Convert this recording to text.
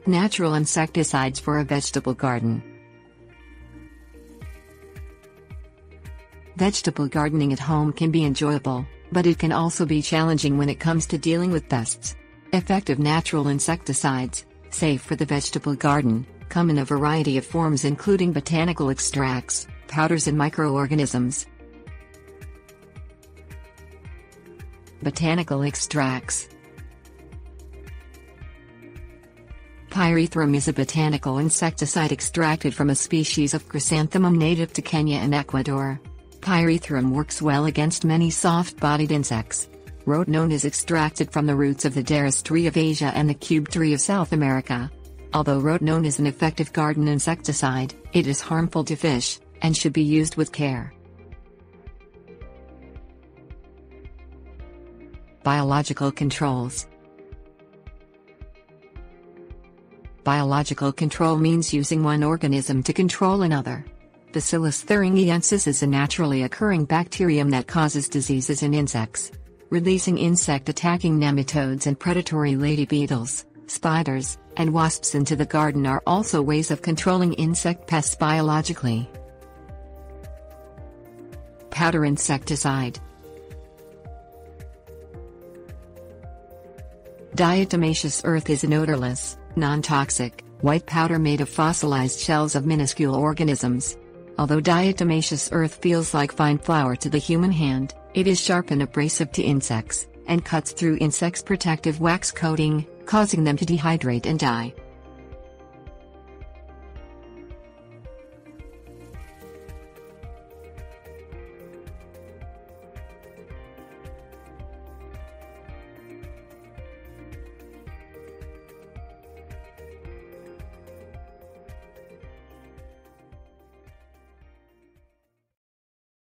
Natural insecticides for a vegetable garden. Vegetable gardening at home can be enjoyable, but it can also be challenging when it comes to dealing with pests. Effective natural insecticides, safe for the vegetable garden, come in a variety of forms including botanical extracts, powders and microorganisms. Botanical extracts. Pyrethrum is a botanical insecticide extracted from a species of chrysanthemum native to Kenya and Ecuador. Pyrethrum works well against many soft-bodied insects. Rotenone is extracted from the roots of the Daris tree of Asia and the cube tree of South America. Although rotenone is an effective garden insecticide, it is harmful to fish, and should be used with care. Biological controls. Biological control means using one organism to control another. Bacillus thuringiensis is a naturally occurring bacterium that causes diseases in insects. Releasing insect-attacking nematodes and predatory lady beetles, spiders, and wasps into the garden are also ways of controlling insect pests biologically. Powder insecticide. Diatomaceous earth is an odorless, non-toxic, white powder made of fossilized shells of minuscule organisms. Although diatomaceous earth feels like fine flour to the human hand, it is sharp and abrasive to insects, and cuts through insects' protective wax coating, causing them to dehydrate and die.